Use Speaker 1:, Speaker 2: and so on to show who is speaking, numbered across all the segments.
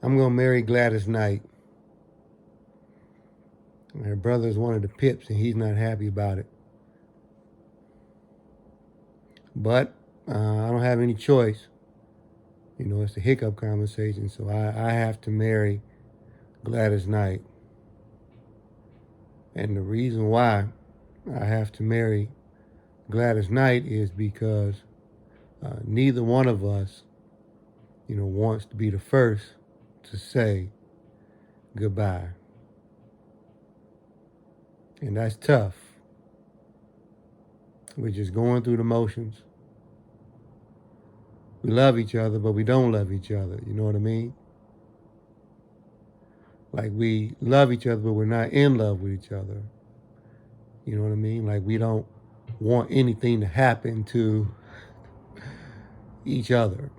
Speaker 1: I'm going to marry Gladys Knight. Her brother's one of the Pips, and he's not happy about it. But I don't have any choice. You know, it's a Hiccup conversation, so I have to marry Gladys Knight. And the reason why I have to marry Gladys Knight is because neither one of us, wants to be the first to say goodbye. And that's tough. We're just going through the motions. We love each other, but we don't love each other. You know what I mean? Like, we love each other, but we're not in love with each other. You know what I mean? Like, we don't want anything to happen to each other.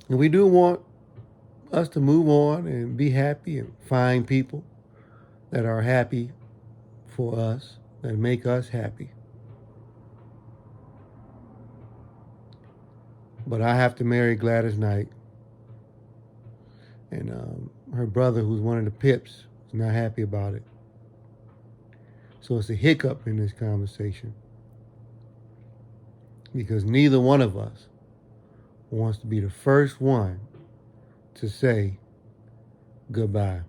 Speaker 1: And we do want us to move on and be happy and find people that are happy for us, that make us happy. But I have to marry Gladys Knight. And her brother, who's one of the Pips, is not happy about it. So it's a hiccup in this conversation. Because neither one of us wants to be the first one to say goodbye.